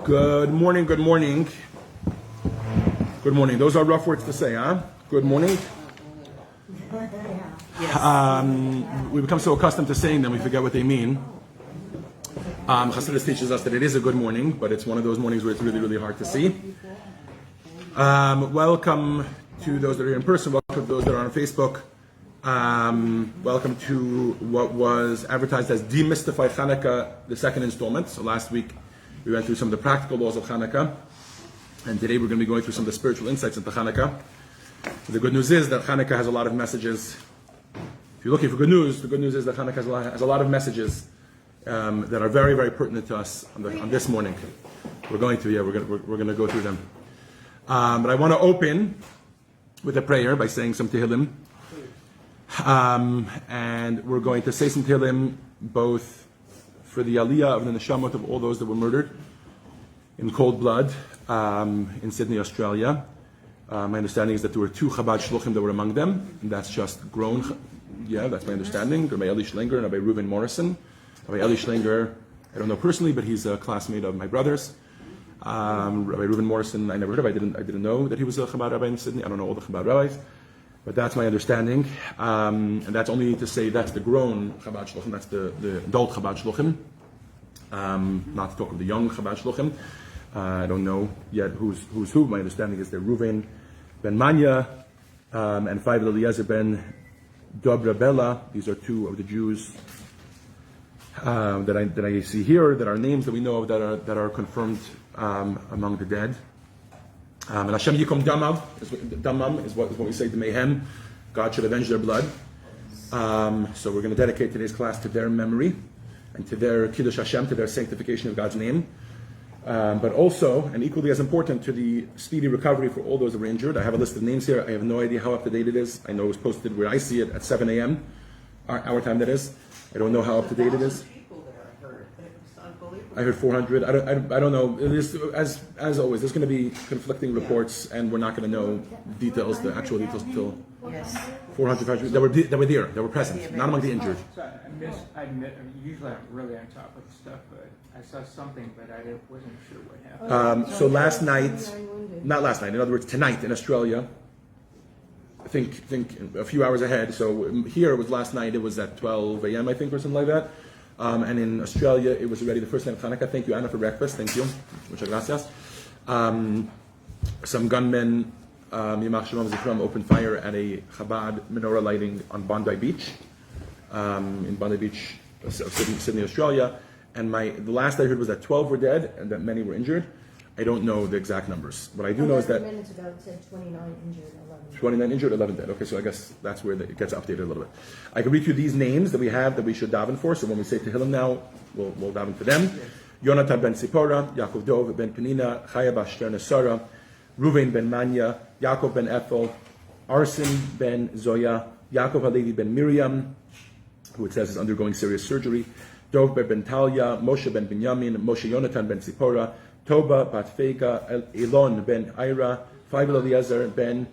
Good morning, good morning. Good morning. Those are rough words to say, huh? Good morning. We become so accustomed to saying them, we forget what they mean. Chassidus teaches us that it is a good morning, but it's one of those mornings where it's really, really hard to see. Welcome to those that are here in person. Welcome to those that are on Facebook. Welcome to what was advertised as Demystify Chanukah, the second installment. So last week we went through some of the practical laws of Chanukah, and today we're going to be going through some of the spiritual insights into Chanukah. The good news is that Chanukah has a lot of messages. If you're looking for good news, the good news is that Chanukah has a lot of messages that are very, very pertinent to us on this morning. We're going to go through them. But I want to open with a prayer by saying some Tehillim. And we're going to say some Tehillim both for the Aliyah of the Neshamot of all those that were murdered in cold blood in Sydney, Australia. My understanding is that there were 2 Chabad Shluchim that were among them, and that's just grown. Yeah, that's my understanding. Rabbi Eli Schlinger and Rabbi Reuven Morrison. Rabbi Eli Schlinger, I don't know personally, but he's a classmate of my brother's. Rabbi Reuven Morrison, I never heard of. I didn't know that he was a Chabad rabbi in Sydney. I don't know all the Chabad rabbis, but that's my understanding. And that's only to say that's the grown Chabad Shluchim. That's the adult Chabad Shluchim. Not to talk of the young Chabad Shluchim. I don't know yet who's who. My understanding is they're Reuven ben Manya and 5 Eliezer ben Dobra Bella. These are 2 of the Jews that I see here, that are names that we know of that are confirmed among the dead. And Hashem Yikom Damam is what we say, the mayhem. God should avenge their blood. So we're going to dedicate today's class to their memory and to their Kiddush Hashem, to their sanctification of God's name. But also, and equally as important, to the speedy recovery for all those that were injured. I have a list of names here. I have no idea how up to date it is. I know it was posted where I see it at 7 a.m. Our time, that is. I don't know how up to date it is. I heard 400. I don't know. It is, as always, there's going to be conflicting reports, and we're not going to know details, the actual details, until 400, 500 that were there, that were present, not among the injured. I admit, usually I'm really on top of stuff, but I saw something, but I wasn't sure what happened. So last night, not last night, in other words, tonight in Australia, I think a few hours ahead. So here it was last night. It was at 12 a.m. I think, or something like that. And in Australia, it was already the first night of Chanukah. Thank you, Anna, for breakfast. Thank you. Muchas gracias. Some gunmen, Yimach Shalom Zikram, opened fire at a Chabad menorah lighting on Bondi Beach, in Bondi Beach, Sydney, Australia. And the last I heard was that 12 were dead and that many were injured. I don't know the exact numbers. What I do know is that minutes ago it said 29 injured, 11. 29 injured, 11 dead. Okay, so I guess that's where it gets updated a little bit. I can read you these names that we have that we should daven for. So when we say Tehillim now, we'll daven for them. Yonatan ben Sipora, Yaakov Dov ben Penina, Chaya bashter Nesara, Reuven ben Manya, Yaakov ben Ethel, Arsen ben Zoya, Yaakov Halevi ben Miriam, who it says is undergoing serious surgery, Dov ben Talia, Moshe ben Binyamin, Moshe Yonatan ben Sipora, Toba bat Fega, Elon ben Ira, 5 Eliezer ben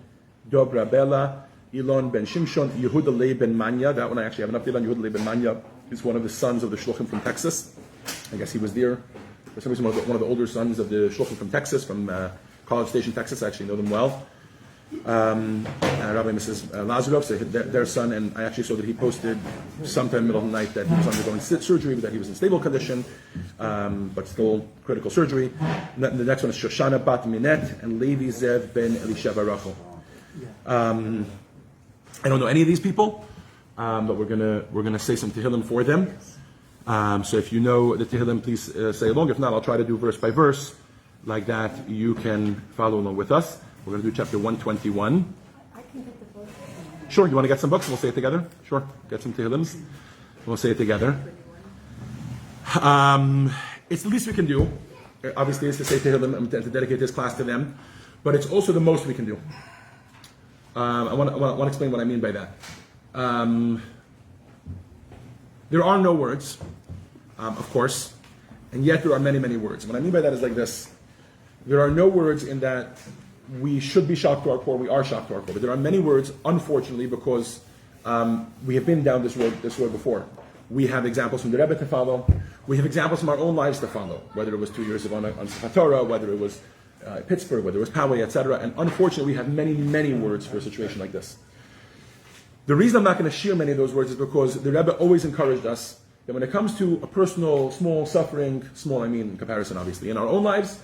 Dobra Bella, Elon ben Shimshon, Yehuda Leib ben Manya. That one I actually have an update on. Yehuda Leib ben Manya is one of the sons of the Shluchim from Texas. I guess he was there. For some reason, one of the older sons of the Shluchim from Texas, from College Station, Texas. I actually know them well. Rabbi and Mrs. Lazarov, so their son, and I actually saw that he posted sometime in the middle of the night that he was undergoing surgery, but that he was in stable condition, but still critical surgery. The next one is Shoshana bat Minet and Levi Zev ben Elisheva Rachel. I don't know any of these people, but we're gonna say some Tehillim for them. So if you know the Tehillim, please say along. If not, I'll try to do verse by verse, like that you can follow along with us. We're going to do chapter 121. I can get the book. Sure, you want to get some books? We'll say it together. Sure, get some Tehillims. We'll say it together. It's the least we can do. Obviously, is to say Tehillim and to dedicate this class to them. But it's also the most we can do. I want to explain what I mean by that. There are no words, of course, and yet there are many, many words. What I mean by that is like this. There are no words in that we should be shocked to our core. We are shocked to our core. But there are many words, unfortunately, because we have been down this road before. We have examples from the Rebbe to follow. We have examples from our own lives to follow, whether it was 2 years on Simchat Torah, whether it was Pittsburgh, whether it was Poway, etc. And unfortunately, we have many, many words for a situation like this. The reason I'm not going to share many of those words is because the Rebbe always encouraged us that when it comes to a personal, small suffering, small I mean in comparison obviously, in our own lives,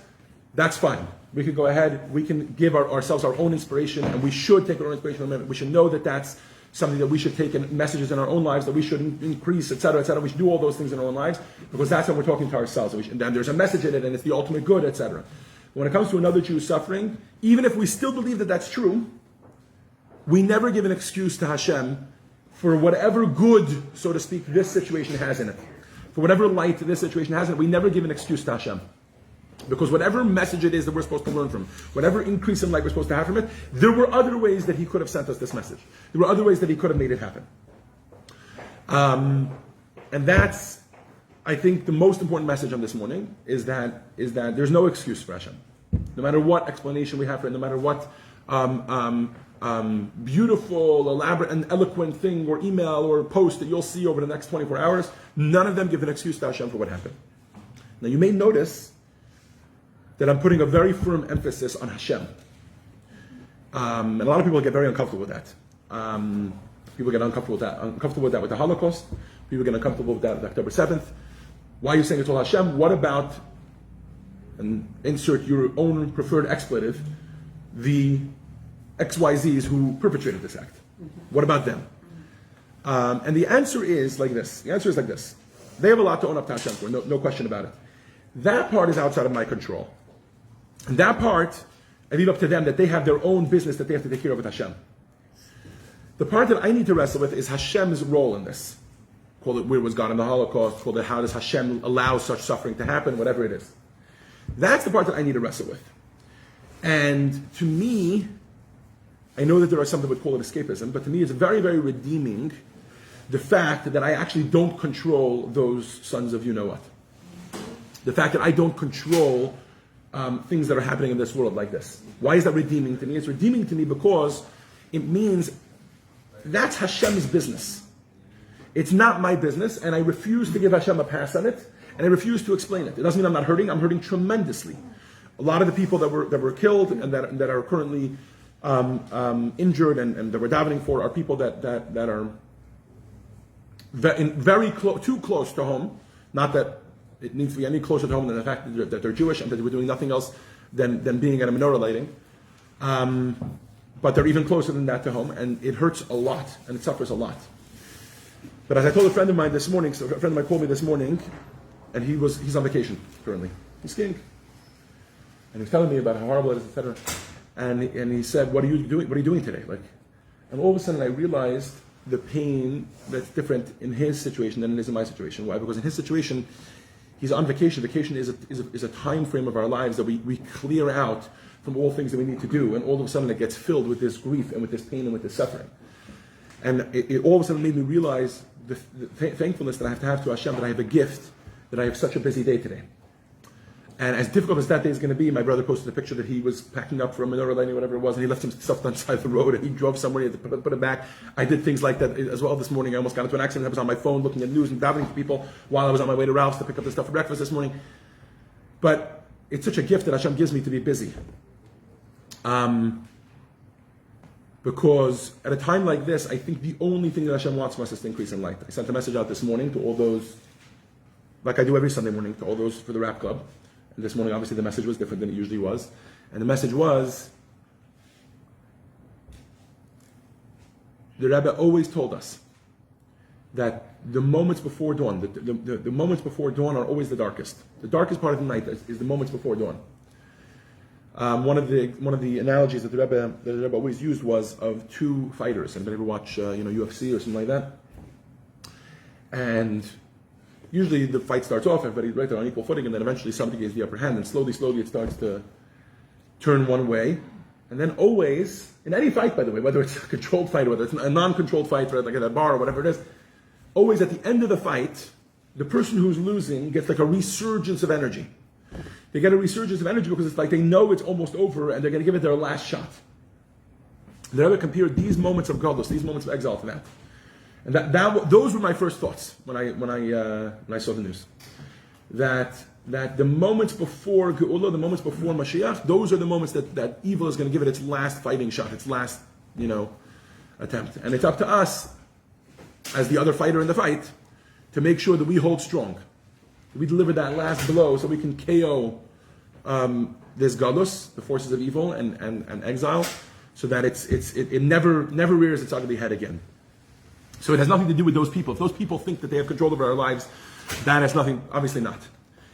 that's fine. We could go ahead, we can give ourselves our own inspiration, and we should take our own inspiration from it. We should know that that's something that we should take in messages in our own lives, that we should increase, etc., etc. We should do all those things in our own lives, because that's when we're talking to ourselves. And there's a message in it, and it's the ultimate good, etc. When it comes to another Jew suffering, even if we still believe that that's true, we never give an excuse to Hashem for whatever good, so to speak, this situation has in it. For whatever light this situation has in it, we never give an excuse to Hashem. Because whatever message it is that we're supposed to learn from, whatever increase in light we're supposed to have from it, there were other ways that He could have sent us this message. There were other ways that He could have made it happen. And that's, I think, the most important message on this morning is that there's no excuse for Hashem. No matter what explanation we have for it, no matter what beautiful, elaborate, and eloquent thing or email or post that you'll see over the next 24 hours, none of them give an excuse to Hashem for what happened. Now you may notice that I'm putting a very firm emphasis on Hashem. And a lot of people get very uncomfortable with that. People get uncomfortable with that with the Holocaust. People get uncomfortable with that with October 7th. Why are you saying it's all Hashem? What about, and insert your own preferred expletive, the XYZs who perpetrated this act? What about them? And the answer is like this. The answer is like this. They have a lot to own up to Hashem for, no question about it. That part is outside of my control. And that part, I leave up to them, that they have their own business that they have to take care of with Hashem. The part that I need to wrestle with is Hashem's role in this. Call it where was God in the Holocaust, call it how does Hashem allow such suffering to happen, whatever it is. That's the part that I need to wrestle with. And to me, I know that there are some that would call it escapism, but to me it's very, very redeeming the fact that I actually don't control those sons of you-know-what. The fact that I don't control things that are happening in this world like this. Why is that redeeming to me? It's redeeming to me because it means that's Hashem's business. It's not my business, and I refuse to give Hashem a pass on it, and I refuse to explain it. It doesn't mean I'm not hurting. I'm hurting tremendously. A lot of the people that were killed and that are currently injured and that we're davening for are people that are too close to home. Not that it needs to be any closer to home than the fact that they're Jewish and that we're doing nothing else than being at a menorah lighting. But they're even closer than that to home, and it hurts a lot, and it suffers a lot. But as I told a friend of mine this morning, so a friend of mine called me this morning, and he's on vacation currently. He's skiing. And he was telling me about how horrible it is, etc. And he said, "What are you doing? What are you doing today?" And all of a sudden I realized the pain that's different in his situation than it is in my situation. Why? Because in his situation, he's on vacation. Vacation is a time frame of our lives that we clear out from all things that we need to do, and all of a sudden it gets filled with this grief and with this pain and with this suffering. And it all of a sudden made me realize the thankfulness that I have to Hashem, that I have a gift, that I have such a busy day today. And as difficult as that day is going to be, my brother posted a picture that he was packing up for a menorah lighting or whatever it was, and he left some stuff on the side of the road, and he drove somewhere, he had to put it back. I did things like that as well this morning. I almost got into an accident. I was on my phone looking at news and davening for people while I was on my way to Ralph's to pick up the stuff for breakfast this morning. But it's such a gift that Hashem gives me to be busy. Because at a time like this, I think the only thing that Hashem wants from us is to increase in light. I sent a message out this morning to all those, like I do every Sunday morning, to all those for the Rap Club. And this morning, obviously, the message was different than it usually was. And the message was, the Rebbe always told us that the moments before dawn, the moments before dawn are always the darkest. The darkest part of the night is the moments before dawn. One of the analogies that the Rebbe always used was of two fighters. Anybody ever watch UFC or something like that? And usually the fight starts off, everybody's right there on equal footing, and then eventually somebody gets the upper hand, and slowly it starts to turn one way. And then always, in any fight, by the way, whether it's a controlled fight or whether it's a non-controlled fight, right, like at a bar or whatever it is, always at the end of the fight, the person who's losing gets like a resurgence of energy. They get a resurgence of energy because it's like they know it's almost over and they're going to give it their last shot. The Rebbe compared these moments of godless, these moments of exile to that. And those were my first thoughts when I saw the news. that the moments before Geula, the moments before Mashiach, those are the moments that evil is going to give it its last fighting shot, its last, attempt. And it's up to us, as the other fighter in the fight, to make sure that we hold strong. We deliver that last blow so we can KO this galus, the forces of evil and exile, so that it never rears its ugly head again. So it has nothing to do with those people. If those people think that they have control over our lives, that has nothing, obviously not.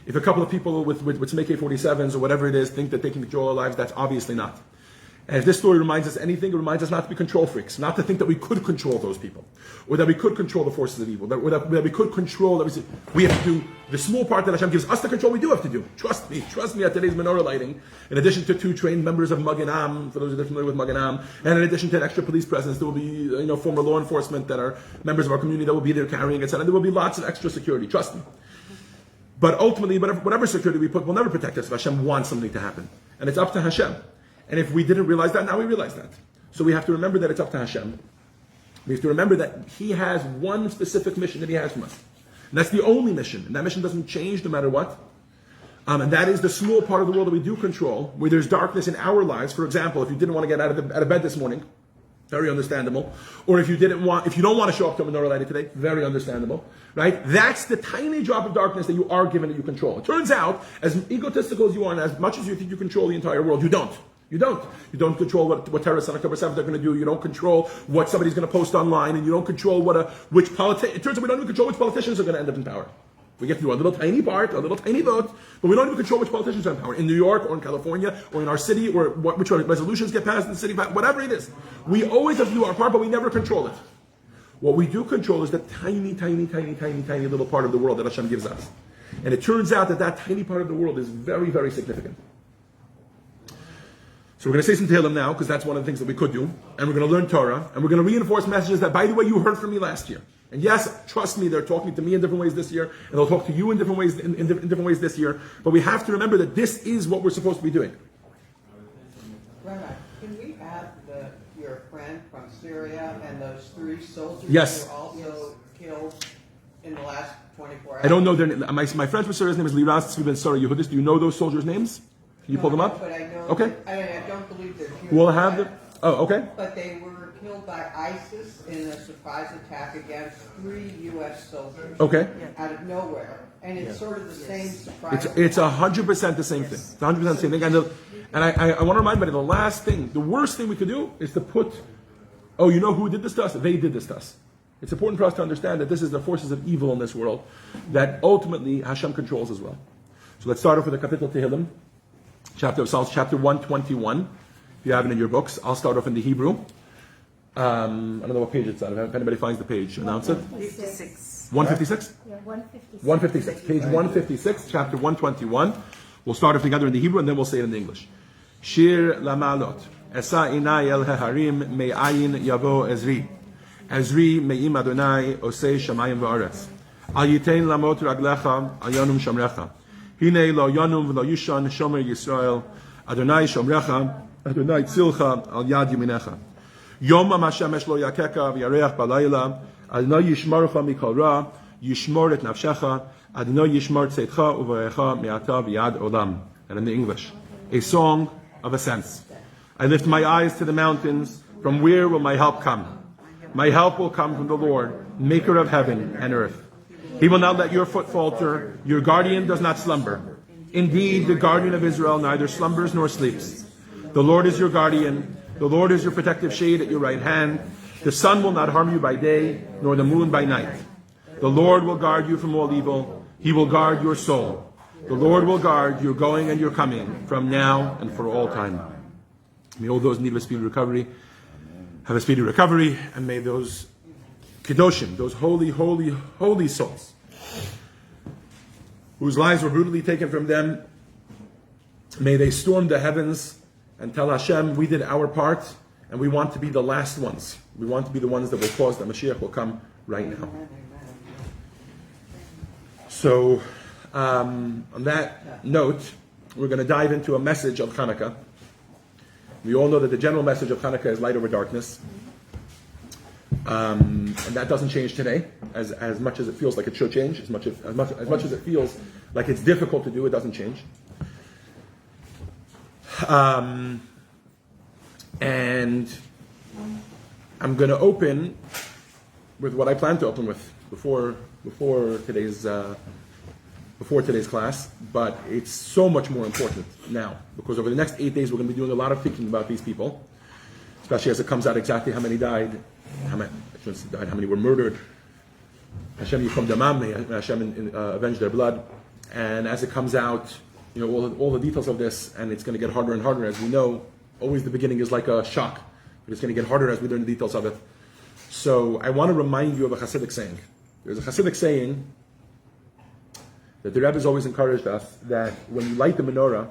If a couple of people with some AK-47s or whatever it is think that they can control our lives, that's obviously not. And if this story reminds us anything, it reminds us not to be control freaks, not to think that we could control those people, or that we could control the forces of evil, that we could control, we have to do the small part that Hashem gives us the control we do have to do. Trust me at today's menorah lighting, in addition to 2 trained members of Magen Am, for those who are familiar with Magen Am, and in addition to an extra police presence, there will be former law enforcement that are members of our community that will be there carrying, etc. And there will be lots of extra security, trust me. But ultimately, whatever security we put will never protect us if Hashem wants something to happen. And it's up to Hashem. And if we didn't realize that, now we realize that. So we have to remember that it's up to Hashem. We have to remember that He has one specific mission that He has from us. And that's the only mission. And that mission doesn't change no matter what. And that is the small part of the world that we do control, where there's darkness in our lives. For example, if you didn't want to get out of bed this morning, very understandable. Or if you don't want to show up to a menorah lighting today, very understandable. Right? That's the tiny drop of darkness that you are given that you control. It turns out, as egotistical as you are, and as much as you think you control the entire world, you don't. You don't control what terrorists on October 7th are going to do. You don't control what somebody's going to post online, and you don't control which politician. It turns out we don't even control which politicians are going to end up in power. We get to do a little tiny part, a little tiny vote, but we don't even control which politicians are in power. In New York, or in California, or in our city, or which resolutions get passed in the city, whatever it is. We always have to do our part, but we never control it. What we do control is the tiny little part of the world that Hashem gives us. And it turns out that tiny part of the world is very, very significant. So we're going to say some Tehillim now, because that's one of the things that we could do. And we're going to learn Torah. And we're going to reinforce messages that, by the way, you heard from me last year. And yes, trust me, they're talking to me in different ways this year. And they'll talk to you in different ways in different ways this year. But we have to remember that this is what we're supposed to be doing. Rabbi, can we add your friend from Syria and those 3 soldiers Yes. who were also killed in the last 24 hours? I don't know their name. My friend from Syria, his name is Liraz Tzvi Ben Sara Yehudis. Do you know those soldiers' names? Can you pull them up? But I know. Okay. I don't believe they're Jewish. We'll have them. Oh, okay. But they were killed by ISIS in a surprise attack against 3 U.S. soldiers. Okay. Out of nowhere. And it's sort of the same surprise. It's 100% the same thing. It's 100% the same thing. And I want to remind you, the last thing, the worst thing we could do is to put, you know who did this to us? They did this to us. It's important for us to understand that this is the forces of evil in this world that ultimately Hashem controls as well. So let's start off with the Kapitel Tehillim. Chapter of Psalms, chapter 121. If you have it in your books, I'll start off in the Hebrew. I don't know what page it's on. If anybody finds the page, announce it. 156. 156? Yeah, 156. 156. Page 156, chapter 121. We'll start it together in the Hebrew and then we'll say it in English. Shir Lamalot. Esa inai el harim me'ayin yavo ezri. Ezri me'im Adonai osei shamayim va'aretz. Al yitein lamot raglecha al yonum shamrecha. Hine lo yonum v'lo yishan shomer Yisrael. Adonai shomrecha. Adonai tzilcha al yad yaminecha. Yom HaShemesh lo yakeka v'yareach balayla. Adonai yishmarcha mikol ra. Yishmor et nafshecha. Adonai yishmor tzeitcha uvarecha me'ata v'yad olam. And in the English, a song of ascents. I lift my eyes to the mountains. From where will my help come? My help will come from the Lord, maker of heaven and earth. He will not let your foot falter. Your guardian does not slumber. Indeed, the guardian of Israel neither slumbers nor sleeps. The Lord is your guardian. The Lord is your protective shade at your right hand. The sun will not harm you by day, nor the moon by night. The Lord will guard you from all evil. He will guard your soul. The Lord will guard your going and your coming from now and for all time. May all those in need of a speedy recovery have a speedy recovery, and may those Kedoshim, those holy, holy, holy souls, whose lives were brutally taken from them, may they storm the heavens and tell Hashem, we did our part, and we want to be the last ones. We want to be the ones that will cause that Mashiach will come right now. So, on that note, we're going to dive into a message of Chanukah. We all know that the general message of Chanukah is light over darkness. And that doesn't change today, as much as it feels like it should change, as much as it feels like it's difficult to do, it doesn't change. And I'm going to open with what I plan to open with before today's class, but it's so much more important now, because over the next 8 days we're going to be doing a lot of thinking about these people, especially as it comes out exactly how many died, how many were murdered. Hashem Yikom Damam, may Hashem avenge their blood. And as it comes out, all the details of this, and it's going to get harder and harder. As we know, always the beginning is like a shock, but it's going to get harder as we learn the details of it. So I want to remind you of a Hasidic saying. There's a Hasidic saying that the Rebbe has always encouraged us that when you light the menorah,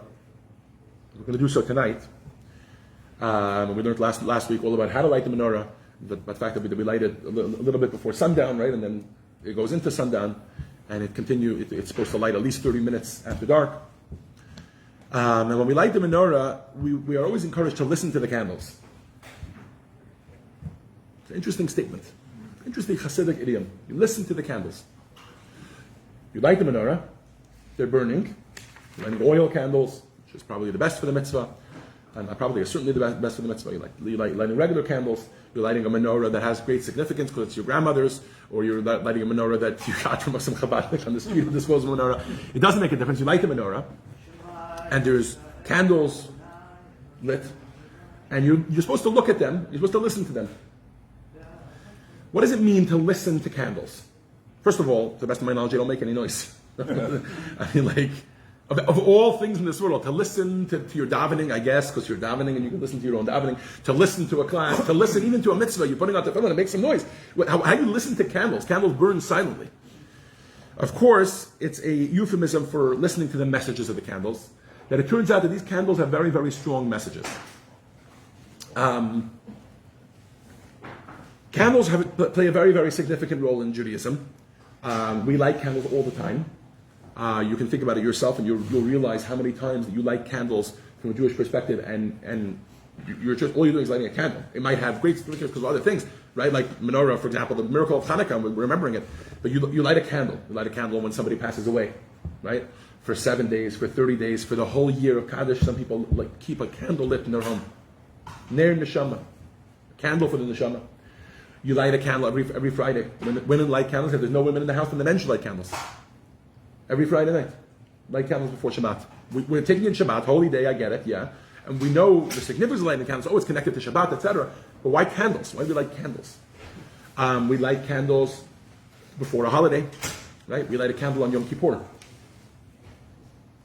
we're going to do so tonight. We learned last week all about how to light the menorah, the fact that we light it a little bit before sundown, right, and then it goes into sundown, and it's supposed to light at least 30 minutes after dark. And when we light the menorah, we are always encouraged to listen to the candles. It's an interesting statement. Interesting Hasidic idiom. You listen to the candles. You light the menorah, they're burning. You're lighting oil candles, which is probably the best for the mitzvah, and probably is certainly the best for the mitzvah. You're lighting regular candles. You're lighting a menorah that has great significance because it's your grandmother's, or you're lighting a menorah that you got from some Chabadnik on the street who disposed of a menorah. It doesn't make a difference. You light the menorah, and there's candles lit, and you're supposed to look at them. You're supposed to listen to them. What does it mean to listen to candles? First of all, to the best of my knowledge, they don't make any noise. I mean, of all things in this world, to listen to your davening, I guess, because you're davening and you can listen to your own davening, to listen to a class, to listen even to a mitzvah, you're putting out the film and it makes some noise. How do you listen to candles? Candles burn silently. Of course, it's a euphemism for listening to the messages of the candles, that it turns out that these candles have very, very strong messages. Candles play a very, very significant role in Judaism. We light candles all the time. You can think about it yourself, and you'll realize how many times that you light candles from a Jewish perspective, and you're just all you're doing is lighting a candle. It might have great significance because of other things, right? Like menorah, for example, the miracle of Chanukah, we're remembering it. But you light a candle. You light a candle when somebody passes away, right? For 7 days, for 30 days, for the whole year of Kaddish, some people keep a candle lit in their home. Ner neshama, a candle for the neshama. You light a candle every Friday. When women light candles, if there's no women in the house, then the men should light candles. Every Friday night. Light candles before Shabbat. We're taking in Shabbat, holy day, I get it, yeah. And we know the significance of lighting candles, it's connected to Shabbat, etc. But why candles? Why do we light candles? We light candles before a holiday, right? We light a candle on Yom Kippur.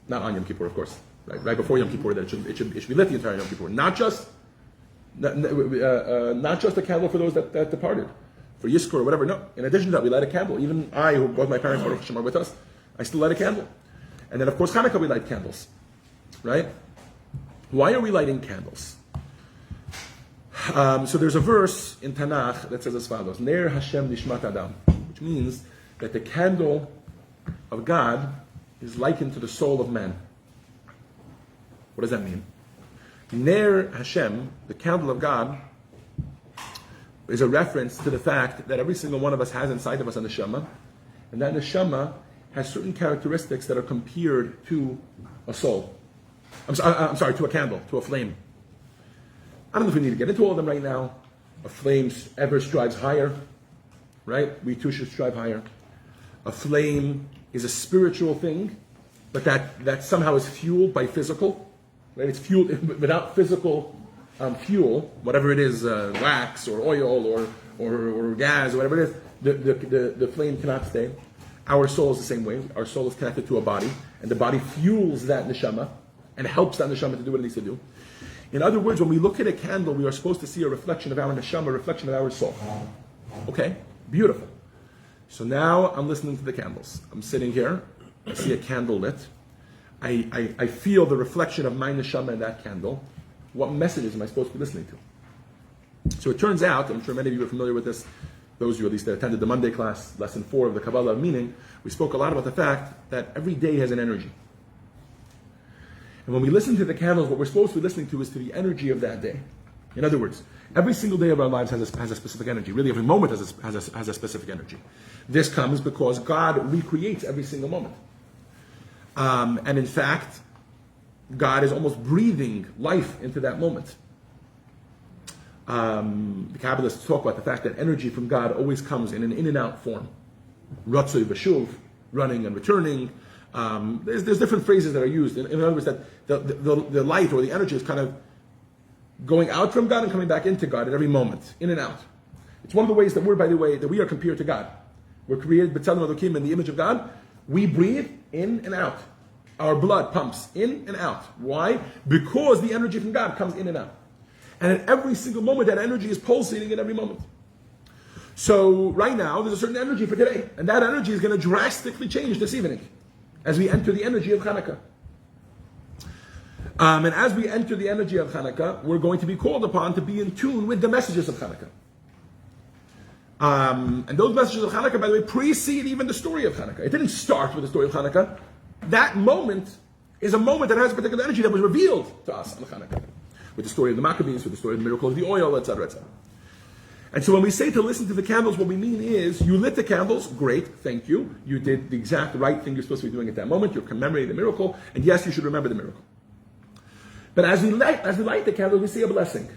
Not on Yom Kippur, of course. Right before Yom Kippur, that it should be lit the entire Yom Kippur. Not just a candle for those that departed, for Yizkor or whatever. No. In addition to that, we light a candle. Even I, who both my parents are with us, I still light a candle. And then, of course, Hanukkah, we light candles. Right? Why are we lighting candles? So there's a verse in Tanakh that says as follows: Ner Hashem Nishmat Adam, which means that the candle of God is likened to the soul of man. What does that mean? Ner Hashem, the candle of God, is a reference to the fact that every single one of us has inside of us a neshama, and that neshama has certain characteristics that are compared to a soul. I'm sorry, to a candle, to a flame. I don't know if we need to get into all of them right now. A flame ever strives higher, right? We too should strive higher. A flame is a spiritual thing, but that somehow is fueled by physical. Right? It's fueled without physical fuel, whatever it is, wax or oil or gas or whatever it is. The flame cannot stay. Our soul is the same way. Our soul is connected to a body, and the body fuels that neshama and helps that neshama to do what it needs to do. In other words, when we look at a candle, we are supposed to see a reflection of our neshama, a reflection of our soul. Okay, beautiful. So now I'm listening to the candles. I'm sitting here. I see a candle lit. I feel the reflection of my neshama in that candle. What messages am I supposed to be listening to? So it turns out, I'm sure many of you are familiar with this, those of you at least that attended the Monday class, lesson 4 of the Kabbalah of Meaning, we spoke a lot about the fact that every day has an energy. And when we listen to the candles, what we're supposed to be listening to is to the energy of that day. In other words, every single day of our lives has a specific energy. Really, every moment has a specific energy. This comes because God recreates every single moment. And in fact, God is almost breathing life into that moment. The Kabbalists talk about the fact that energy from God always comes in an in and out form. Ratzoi v'shuv, running and returning. There's different phrases that are used. In other words, that the light or the energy is kind of going out from God and coming back into God at every moment, in and out. It's one of the ways that we're, by the way, that we are compared to God. We're created b'tzelem Elokim in the image of God. We breathe in and out. Our blood pumps in and out. Why? Because the energy from God comes in and out. And at every single moment, that energy is pulsating at every moment. So right now, there's a certain energy for today. And that energy is going to drastically change this evening as we enter the energy of Chanukah. And as we enter the energy of Chanukah, we're going to be called upon to be in tune with the messages of Chanukah. And those messages of Chanukah, by the way, precede even the story of Chanukah. It didn't start with the story of Chanukah. That moment is a moment that has a particular energy that was revealed to us on Chanukah. With the story of the Maccabees, with the story of the miracle of the oil, etc., etc. And so when we say to listen to the candles, what we mean is, you lit the candles, great, thank you. You did the exact right thing you're supposed to be doing at that moment. You're commemorating the miracle, and yes, you should remember the miracle. But as we light the candles, we say a blessing.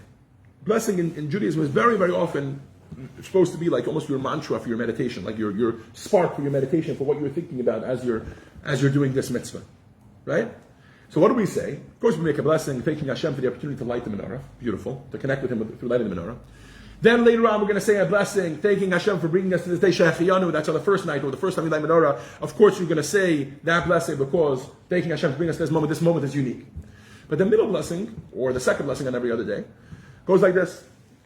Blessing in Judaism is very, very often supposed to be like almost your mantra for your meditation, like your spark for your meditation, for what you're thinking about as you're doing this mitzvah, right? So what do we say? Of course, we make a blessing, thanking Hashem for the opportunity to light the menorah. Beautiful, to connect with Him through lighting the menorah. Then later on, we're going to say a blessing, thanking Hashem for bringing us to this day, Shehecheyanu. That's on the first night, or the first time we light menorah. Of course, you're going to say that blessing because thanking Hashem for bringing us to this moment. This moment is unique. But the middle blessing, or the second blessing on every other day, goes like this.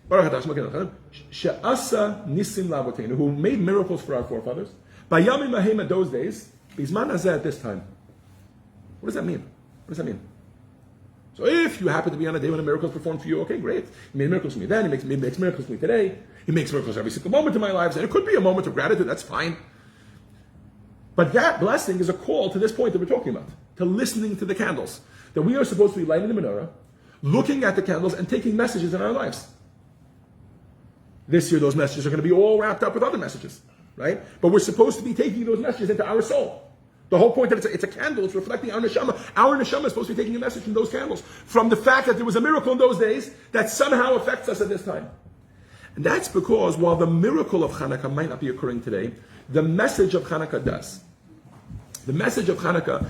She'asa nisim lavotenu, who made miracles for our forefathers. Bayamim ahem at those days, bizman hazeh at this time. What does that mean? What does that mean? So if you happen to be on a day when a miracle is performed for you, okay, great. He made miracles for me then, he makes miracles for me today. He makes miracles every single moment of my lives, and it could be a moment of gratitude, that's fine. But that blessing is a call to this point that we're talking about, to listening to the candles. That we are supposed to be lighting the menorah, looking at the candles, and taking messages in our lives. This year, those messages are going to be all wrapped up with other messages, right? But we're supposed to be taking those messages into our soul. The whole point that it's a candle, it's reflecting our neshama. Our neshama is supposed to be taking a message from those candles, from the fact that there was a miracle in those days that somehow affects us at this time. And that's because while the miracle of Chanukah might not be occurring today, the message of Chanukah does. The message of Chanukah,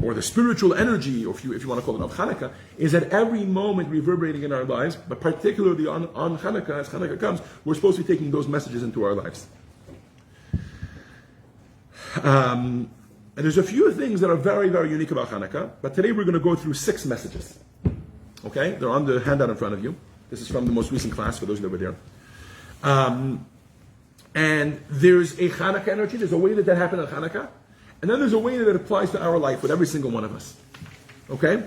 or the spiritual energy, or if you want to call it of Chanukah, is at every moment reverberating in our lives, but particularly on Chanukah, as Chanukah comes, we're supposed to be taking those messages into our lives. And there's a few things that are very, very unique about Chanukah, but today we're going to go through 6 messages. Okay? They're on the handout in front of you. This is from the most recent class, for those that were there. And there's a Chanukah energy, there's a way that happened on Chanukah, and then there's a way that it applies to our life with every single one of us. Okay?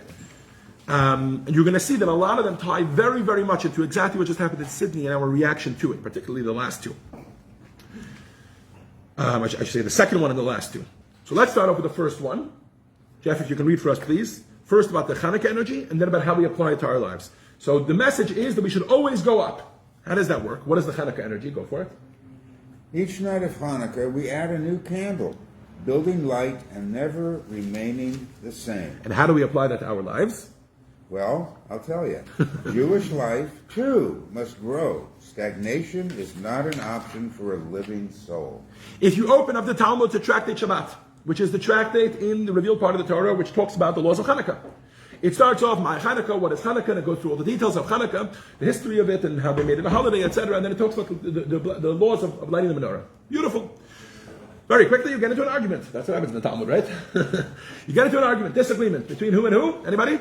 And you're going to see that a lot of them tie very, very much into exactly what just happened in Sydney and our reaction to it, particularly the last 2. I should say the second one and the last 2. So let's start off with the first one. Jeff, if you can read for us, please. First about the Chanukah energy, and then about how we apply it to our lives. So the message is that we should always go up. How does that work? What is the Chanukah energy? Go for it. Each night of Hanukkah, we add a new candle, building light and never remaining the same. And how do we apply that to our lives? Well, I'll tell you. Jewish life, too, must grow. Stagnation is not an option for a living soul. If you open up the Talmud to Tractate Shabbat, which is the tractate in the revealed part of the Torah, which talks about the laws of Chanukah. It starts off, my Chanukah, what is Chanukah, and it goes through all the details of Chanukah, the history of it, and how they made it a holiday, etc., and then it talks about the laws of lighting the menorah. Beautiful. Very quickly, you get into an argument. That's what happens in the Talmud, right? You get into an argument, disagreement, between who and who? Anybody?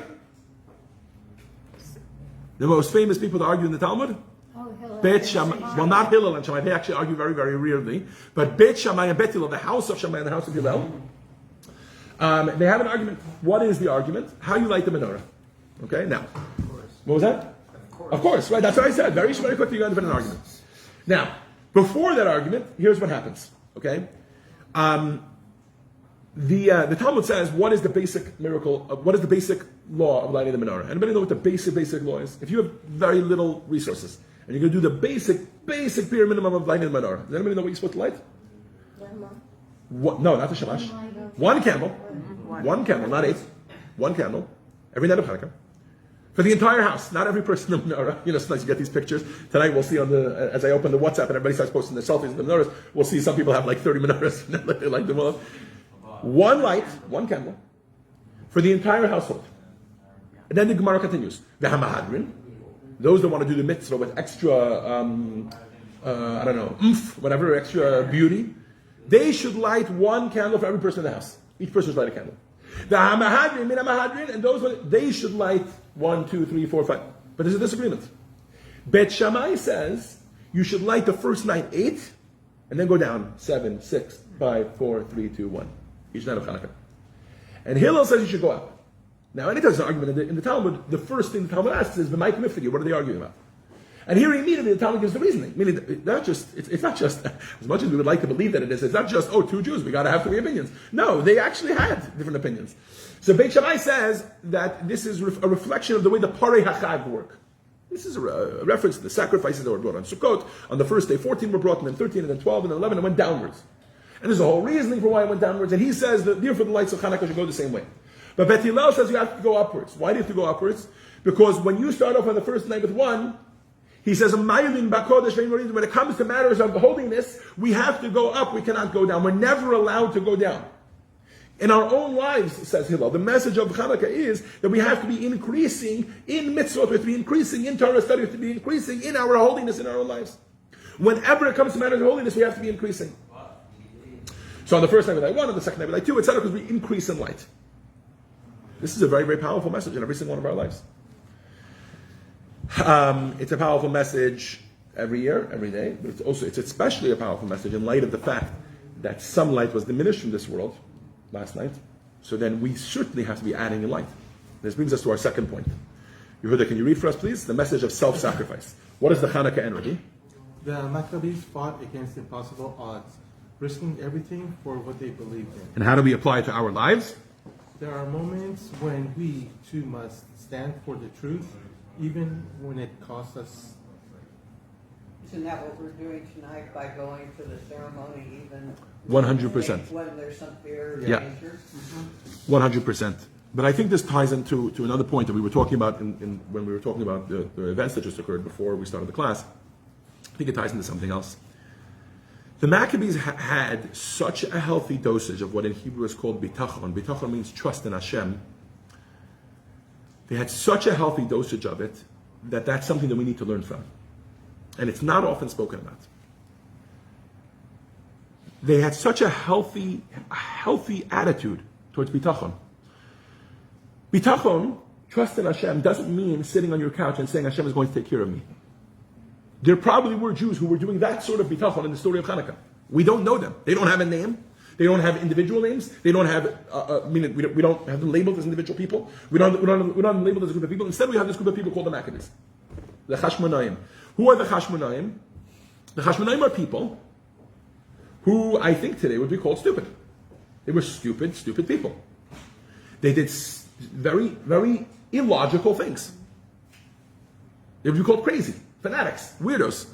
The most famous people to argue in the Talmud? Oh, Hillel. Beit Shammai, well, not Hillel and Shammai, they actually argue very, very rarely, but Beit Shammai and Beit Hillel, the house of Shammai and the house of Hillel, they have an argument. What is the argument? How you light the menorah. Okay, now, what was that? Of course, right, that's what I said. Very, very quickly you end up in an argument. Now, before that argument, here's what happens, okay? The Talmud says, what is the basic miracle, what is the basic law of lighting the menorah? Anybody know what the basic law is? If you have very little resources, and you're going to do the basic bare minimum of lighting the menorah, does anybody know what you're supposed to light? No, not the shamash. One candle. One candle, not 8. One candle. Every night of Hanukkah. For the entire house, not every person in the menorah. Sometimes you get these pictures. Tonight we'll see as I open the WhatsApp and everybody starts posting their selfies of the menorahs, we'll see some people have like 30 menorahs. Like them all. One light, one candle, for the entire household. And then the Gemara continues. V'hamahadrin, those that want to do the mitzvah with extra, whatever, extra beauty, they should light one candle for every person in the house. Each person should light a candle. The hamahadrin, min hamahadrin, and they should light 1, 2, 3, 4, 5. But there's a disagreement. Bet Shammai says you should light the first night 8, and then go down 7, 6, 5, 4, 3, 2, 1. Each night of Chanukah. And Hillel says you should go up. Now, anytime there's an argument in the Talmud, the first thing the Talmud asks is, "B'may k'miftige?" What are they arguing about? And here immediately the Talmud gives the reasoning. Meaning, it's not just, as much as we would like to believe that it is, it's not just, 2 Jews, we got to have 3 opinions. No, they actually had different opinions. So Beit Shammai says that this is a reflection of the way the Parei HaChag work. This is a reference to the sacrifices that were brought on Sukkot. On the first day, 14 were brought, and then 13, and then 12, and then 11, and went downwards. And there's a whole reasoning for why it went downwards. And he says that therefore the lights of Hanukkah should go the same way. But Bet Hillel says you have to go upwards. Why do you have to go upwards? Because when you start off on the first night with 1, he says, when it comes to matters of holiness, we have to go up, we cannot go down. We're never allowed to go down. In our own lives, says Hillel, the message of Hanukkah is that we have to be increasing in mitzvot, we have to be increasing in Torah study, we have to be increasing in our holiness in our own lives. Whenever it comes to matters of holiness, we have to be increasing. So on the first night we light 1, on the second night we light 2, etc., because we increase in light. This is a very, very powerful message in every single one of our lives. It's a powerful message every year, every day, but it's especially a powerful message in light of the fact that some light was diminished from this world last night. So then we certainly have to be adding in light. This brings us to our second point. You heard that? Can you read for us, please? The message of self-sacrifice. What is the Chanukah energy? The Maccabees fought against impossible odds, risking everything for what they believed in. And how do we apply it to our lives? There are moments when we, too, must stand for the truth, even when it costs us. Isn't that what we're doing tonight by going to the ceremony even 100%. when there's some fear or Yeah. danger? 100%. But I think this ties into another point that we were talking about when we were talking about the events that just occurred before we started the class. I think it ties into something else. The Maccabees had such a healthy dosage of what in Hebrew is called bitachon. Bitachon means trust in Hashem. They had such a healthy dosage of it that that's something that we need to learn from. And it's not often spoken about. They had such a healthy attitude towards bitachon. Bitachon, trust in Hashem, doesn't mean sitting on your couch and saying Hashem is going to take care of me. There probably were Jews who were doing that sort of bitachon in the story of Chanukah. We don't know them. They don't have a name. They don't have individual names. They don't have, we don't have them labeled as individual people. We don't have them labeled as a group of people. Instead, we have this group of people called the Maccabees. The Chashmonaim. Who are the Chashmonaim? The Chashmonaim are people who I think today would be called stupid. They were stupid people. They did very, very illogical things. They would be called crazy, fanatics, weirdos.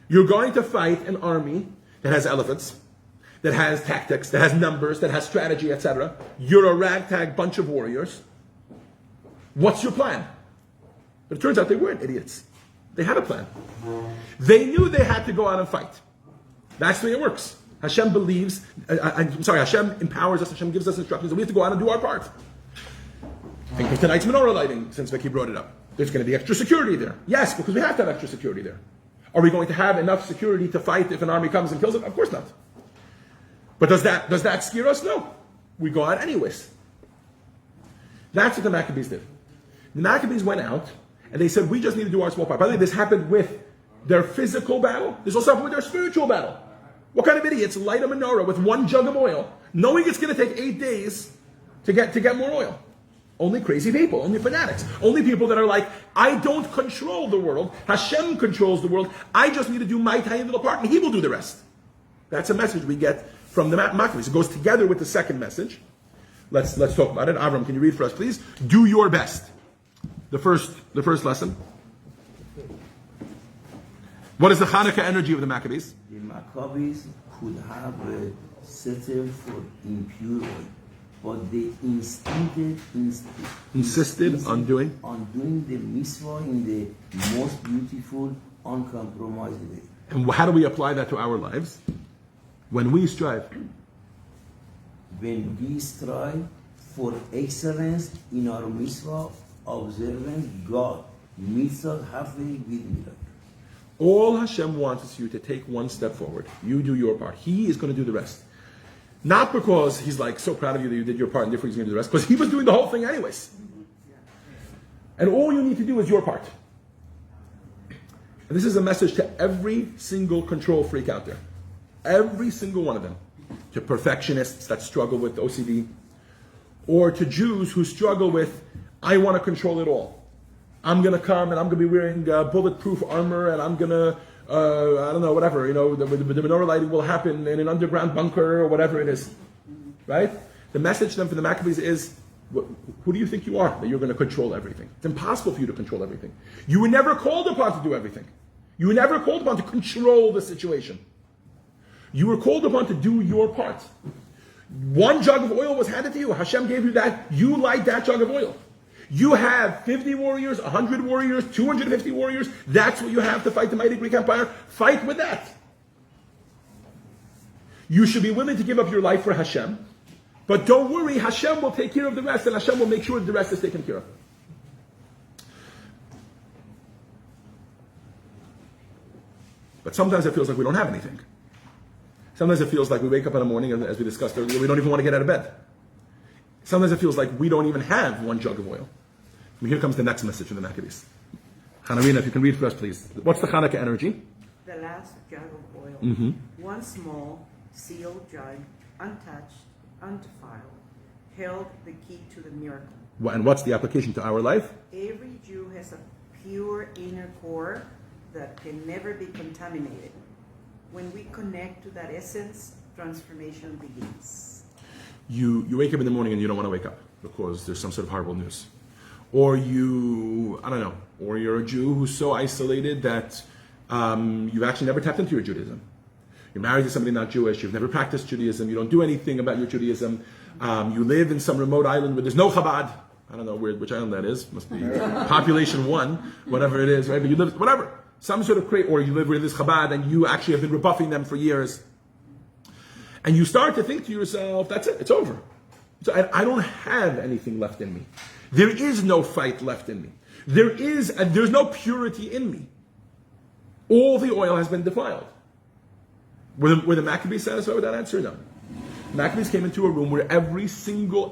You're going to fight an army that has elephants, that has tactics, that has numbers, that has strategy, etc. You're a ragtag bunch of warriors. What's your plan? But it turns out they weren't idiots. They had a plan. They knew they had to go out and fight. That's the way it works. Hashem believes, Hashem empowers us, Hashem gives us instructions, and we have to go out and do our part. Think of tonight's menorah lighting, since Vicky brought it up. There's going to be extra security there. Yes, because we have to have extra security there. Are we going to have enough security to fight if an army comes and kills it? Of course not. But does that scare us? No. We go out anyways. That's what the Maccabees did. The Maccabees went out and they said, we just need to do our small part. By the way, this happened with their physical battle. This also happened with their spiritual battle. What kind of idiots light a menorah with 1 jug of oil, knowing it's going to take 8 days to get more oil? Only crazy people, only fanatics, only people that are like, I don't control the world. Hashem controls the world. I just need to do my tiny little part and He will do the rest. That's a message we get from the Maccabees. It goes together with the second message. Let's talk about it. Avram, can you read for us, please? Do your best. The first lesson. What is the Chanukah energy of the Maccabees? The Maccabees could have settled for impure oil, but they Insisted on doing? doing the mitzvah in the most beautiful, uncompromised way. And how do we apply that to our lives? When we strive. When we strive for excellence in our mitzvah, observing God meets us halfway with miracle. All Hashem wants is you to take one step forward. You do your part. He is going to do the rest. Not because he's like so proud of you that you did your part and therefore he's going to do the rest, because he was doing the whole thing anyways. And all you need to do is your part. And this is a message to every single control freak out there. Every single one of them. To perfectionists that struggle with OCD, or to Jews who struggle with, I want to control it all. I'm going to come and I'm going to be wearing bulletproof armor and I'm going to, I don't know, whatever, the menorah lighting will happen in an underground bunker or whatever it is. Right? The message then for the Maccabees is, who do you think you are that you're going to control everything? It's impossible for you to control everything. You were never called upon to do everything. You were never called upon to control the situation. You were called upon to do your part. One jug of oil was handed to you. Hashem gave you that. You light that jug of oil. You have 50 warriors, 100 warriors, 250 warriors. That's what you have to fight the mighty Greek Empire. Fight with that. You should be willing to give up your life for Hashem. But don't worry, Hashem will take care of the rest, and Hashem will make sure that the rest is taken care of. But sometimes it feels like we don't have anything. Sometimes it feels like we wake up in the morning, and as we discussed earlier, we don't even want to get out of bed. Sometimes it feels like we don't even have one jug of oil. And here comes the next message from the Maccabees. Hanarina, if you can read for us, please. What's the Chanukah energy? The last jug of oil. One small, sealed jug, untouched, undefiled, held the key to the miracle. And what's the application to our life? Every Jew has a pure inner core that can never be contaminated. When we connect to that essence, transformation begins. You wake up in the morning and you don't want to wake up because there's some sort of horrible news. Or or you're a Jew who's so isolated that you've actually never tapped into your Judaism. You're married to somebody not Jewish, you've never practiced Judaism, you don't do anything about your Judaism, you live in some remote island where there's no Chabad. I don't know which island that is, must be population 1, whatever it is, right? But you live, whatever, some sort of or you live where there's Chabad and you actually have been rebuffing them for years. And you start to think to yourself, that's it, it's over. So I don't have anything left in me. There is no fight left in me. There's no purity in me. All the oil has been defiled. Were the Maccabees satisfied with that answer? No. Maccabees came into a room where every single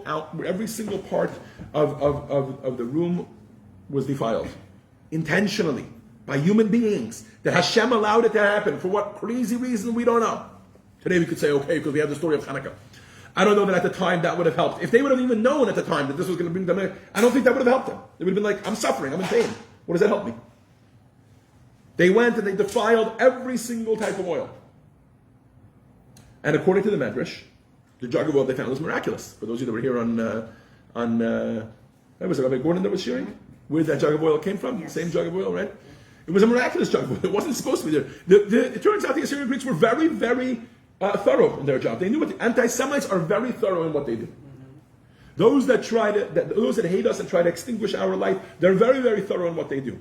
part of the room was defiled. Intentionally. By human beings. That Hashem allowed it to happen. For what crazy reason, we don't know. Today we could say, okay, because we have the story of Chanukah. I don't know that at the time that would have helped. If they would have even known at the time that this was going to bring them, I don't think that would have helped them. They would have been like, I'm suffering, I'm in pain. What does that help me? They went and they defiled every single type of oil. And according to the Medrash, the jug of oil they found was miraculous. For those of you that were here was it Rabbi Gordon that was sharing? Where that jug of oil came from? Yes. The same jug of oil, right? It was a miraculous jug of oil. It wasn't supposed to be there. It turns out the Assyrian Greeks were very, very thorough in their job. They knew what the anti-Semites are very thorough in what they do. Those that hate us and try to extinguish our light, they're very, very thorough in what they do.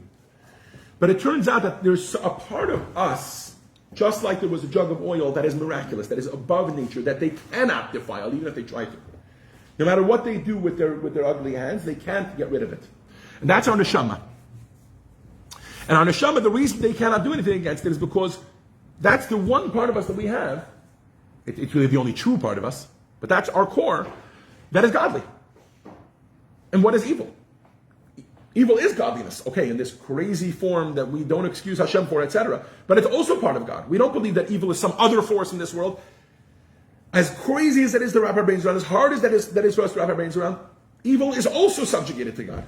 But it turns out that there's a part of us, just like there was a jug of oil that is miraculous, that is above nature, that they cannot defile, even if they try to. No matter what they do with their ugly hands, they can't get rid of it. And that's our neshama. And our neshama, the reason they cannot do anything against it is because that's the one part of us that we have. It's really the only true part of us, but that's our core, that is godly. And what is evil? Evil is godliness, okay, in this crazy form that we don't excuse Hashem for, etc. But it's also part of God. We don't believe that evil is some other force in this world. As crazy as it is to wrap our brains around, as hard as that is for us to wrap our brains around, evil is also subjugated to God.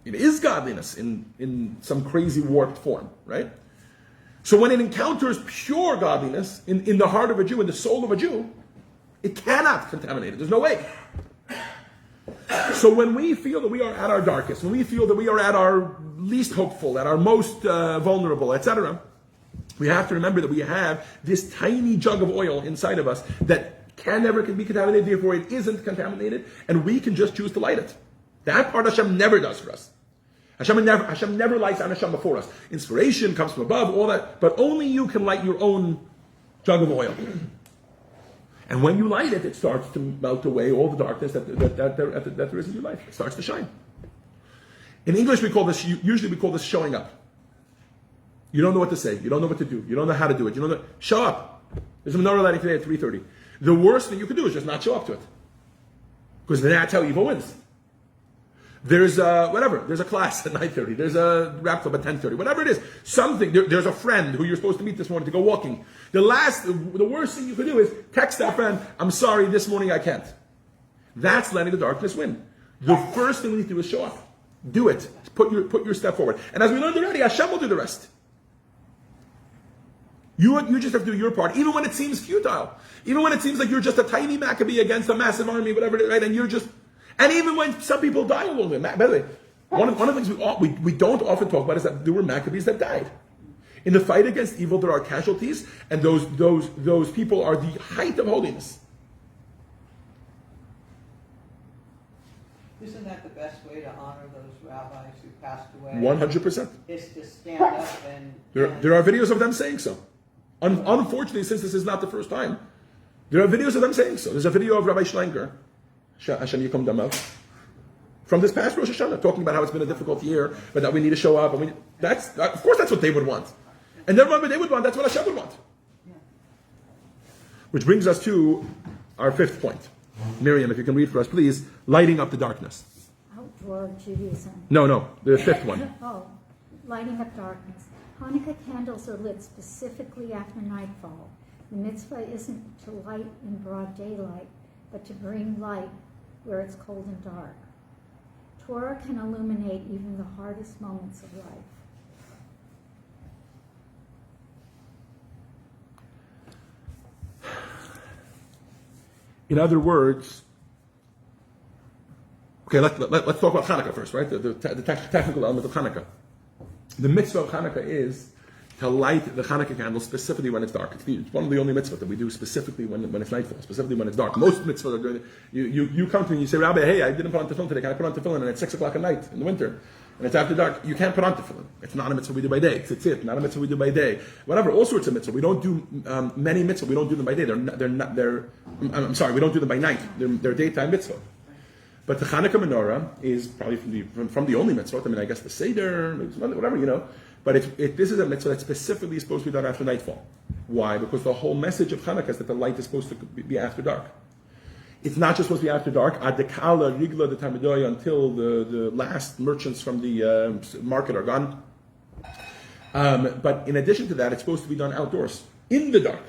It is godliness in some crazy warped form, right? So when it encounters pure godliness in the heart of a Jew, in the soul of a Jew, it cannot contaminate it. There's no way. So when we feel that we are at our darkest, when we feel that we are at our least hopeful, at our most vulnerable, etc., We have to remember that we have this tiny jug of oil inside of us that can never be contaminated, therefore it isn't contaminated, and we can just choose to light it. That part Hashem never does for us. Hashem never lights on Hashem before us. Inspiration comes from above, all that, but only you can light your own jug of oil. And when you light it, it starts to melt away all the darkness that there is in your life. It starts to shine. In English, usually we call this showing up. You don't know what to say. You don't know what to do. You don't know how to do it. Show up. There's a menorah lighting today at 3:30. The worst thing you can do is just not show up to it. Because that's how evil wins. There's there's a class at 9:30. There's a rap club at 10:30. Whatever it is. There's a friend who you're supposed to meet this morning to go walking. The worst thing you can do is text that friend, I'm sorry, this morning I can't. That's letting the darkness win. The first thing we need to do is show up. Do it. Put your step forward. And as we learned already, Hashem will do the rest. You just have to do your part, even when it seems futile. Even when it seems like you're just a tiny Maccabee against a massive army, whatever it is, right? And even when some people die along the way. By the way, one of the things we don't often talk about is that there were Maccabees that died. In the fight against evil, there are casualties, and those people are the height of holiness. Isn't that the best way to honor those rabbis who passed away? 100%. Is to stand up and... There are videos of them saying so. Unfortunately, since this is not the first time, there are videos of them saying so. There's a video of Rabbi Schleinger, Hashem Yikom Damav, from this past Rosh Hashanah, talking about how it's been a difficult year, but that we need to show up. And of course, that's what they would want. And never mind what they would want, that's what Hashem would want. Which brings us to our fifth point. Miriam, if you can read for us, please. Lighting up the darkness. Outdoor Judaism. No, the fifth one. Oh, lighting up darkness. Hanukkah candles are lit specifically after nightfall. The mitzvah isn't to light in broad daylight, but to bring light where it's cold and dark. Torah can illuminate even the hardest moments of life. In other words, okay, let's talk about Chanukah first, right? The technical element of Chanukah. The mitzvah of Chanukah is to light the Chanukah candle specifically when it's dark. It's one of the only mitzvahs that we do specifically when it's nightfall, specifically when it's dark. Most mitzvahs are doing it. You come to me and you say, Rabbi, hey, I didn't put on tefillin today. Can I put on tefillin? And it's 6 o'clock at night in the winter, and it's after dark. You can't put on tefillin. It's not a mitzvah we do by day. It's not a mitzvah we do by day. Whatever, all sorts of mitzvahs. We don't do many mitzvahs. We don't do them by day. We don't do them by night. They're daytime mitzvah. But the Chanukah menorah is probably from the only mitzvah. I mean, I guess the Seder, whatever, But this is a mitzvah that's specifically supposed to be done after nightfall. Why? Because the whole message of Chanukah is that the light is supposed to be after dark. It's not just supposed to be after dark, adekala, rigla, the tamidoy, until the last merchants from the market are gone. But in addition to that, it's supposed to be done outdoors, in the dark.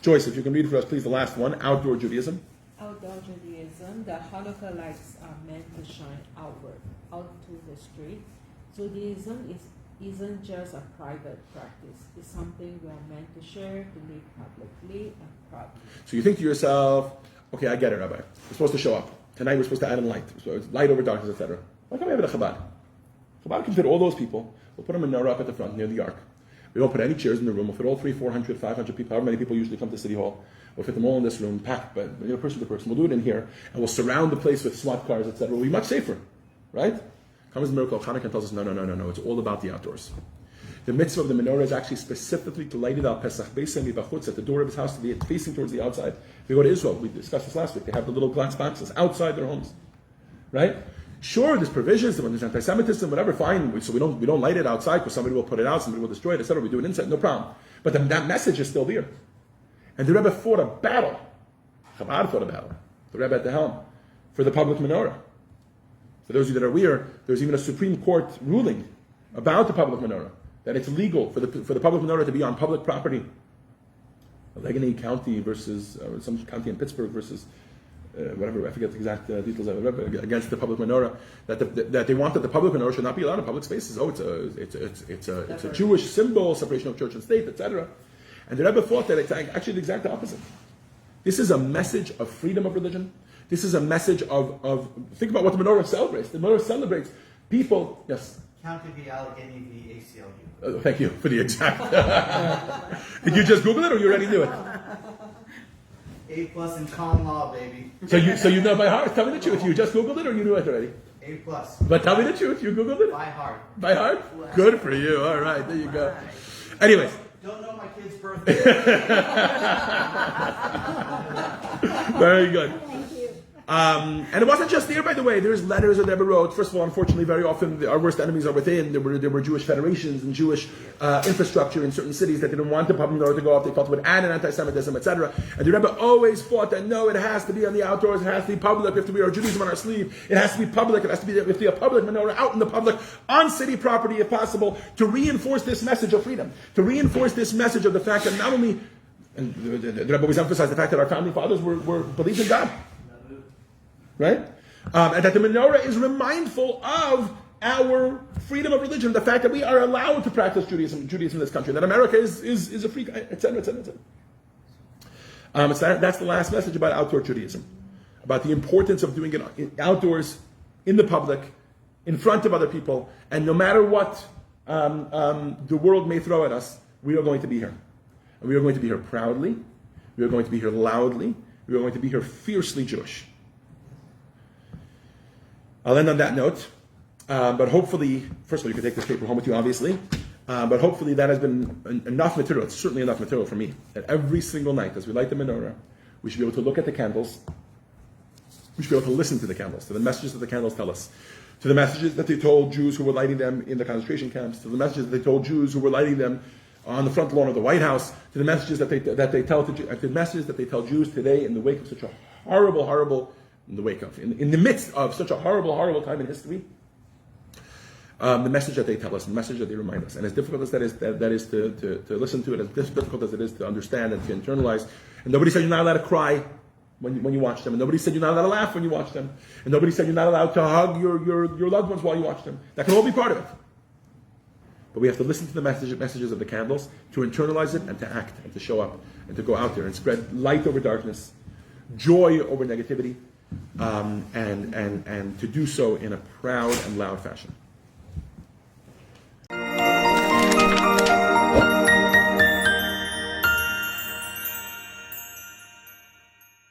Joyce, if you can read for us, please, the last one, outdoor Judaism. Outdoor Judaism, the Hanukkah lights are meant to shine outward, out to the street. Judaism isn't just a private practice. It's something we are meant to share, to live publicly and proudly. So you think to yourself, okay, I get it, Rabbi. We're supposed to show up. Tonight we're supposed to add in light. So it's light over darkness, etc. Why can't we have it at Chabad? Chabad can fit all those people. We'll put a menorah up at the front near the ark. We don't put any chairs in the room. We'll fit all 300, 400, 500 people, however many people usually come to City Hall. We'll fit them all in this room, packed, but person to person. We'll do it in here, and we'll surround the place with SWAT cars, etc. We'll be much safer, right? Comes the miracle of Chanukah tells us, no. It's all about the outdoors. The mitzvah of the menorah is actually specifically to light it out Pesach Beisem Bachutz at the door of his house to be facing towards the outside. If we go to Israel, we discussed this last week. They have the little glass boxes outside their homes, right? Sure, there's provisions, when there's anti-Semitism, whatever, fine. So we don't light it outside because somebody will put it out, somebody will destroy it, etc. We do it inside, no problem. But that message is still there. And the Rebbe fought a battle. Chabad fought a battle. The Rebbe at the helm for the public menorah. For those of you that are aware, there's even a Supreme Court ruling about the public menorah, that it's legal for the public menorah to be on public property. Allegheny County versus some county in Pittsburgh versus whatever, I forget the exact details of it, against the public menorah, that they want that the public menorah should not be allowed in public spaces. Oh, it's a Jewish symbol, separation of church and state, etc. And the Rebbe thought that it's actually the exact opposite. This is a message of freedom of religion. This is a message of think about what the menorah celebrates. The menorah celebrates people, yes. County v. Allegheny v. ACLU. Thank you for the exact. Did you just Google it, or you already knew it? A+ in common law, baby. So you know by heart. Tell me the truth. You just Googled it, or you knew it already? A+. But tell me the truth. You Googled it By heart. by heart. Good for you. All right, there you go. Anyways, Don't know my kid's birthday. very good. Thank you. And it wasn't just there, by the way. There's letters that Rebbe wrote. First of all, unfortunately, very often our worst enemies are within. There were Jewish federations and Jewish infrastructure in certain cities that didn't want the public order to go off. They felt it would add an anti-Semitism, etc. And the Rebbe always fought that no, it has to be on the outdoors. It has to be public. We have to wear our Judaism on our sleeve. It has to be public. It has to be a public menorah out in the public, on city property if possible, to reinforce this message of freedom, to reinforce this message of the fact that not only, and the Rebbe always emphasized the fact that our founding fathers were believed in God. Right? And that the menorah is remindful of our freedom of religion, the fact that we are allowed to practice Judaism in this country, that America is a free, etc., etc., etc. That's the last message about outdoor Judaism, about the importance of doing it outdoors, in the public, in front of other people, and no matter what the world may throw at us, we are going to be here. And we are going to be here proudly, we are going to be here loudly, we are going to be here fiercely Jewish. I'll end on that note, but hopefully, first of all, you can take this paper home with you, obviously, but hopefully that has been enough material. It's certainly enough material for me, that every single night, as we light the menorah, we should be able to look at the candles, we should be able to listen to the candles, to the messages that the candles tell us, to the messages that they told Jews who were lighting them in the concentration camps, to the messages that they told Jews who were lighting them on the front lawn of the White House, to the messages that they tell Jews today in the wake of such a horrible, in the midst of such a horrible time in history, the message that they tell us, the message that they remind us. And as difficult as that is to listen to it, as difficult as it is to understand and to internalize. And nobody said you're not allowed to cry when you watch them. And nobody said you're not allowed to laugh when you watch them. And nobody said you're not allowed to hug your loved ones while you watch them. That can all be part of it. But we have to listen to the messages of the candles, to internalize it and to act and to show up and to go out there and spread light over darkness, joy over negativity, and to do so in a proud and loud fashion.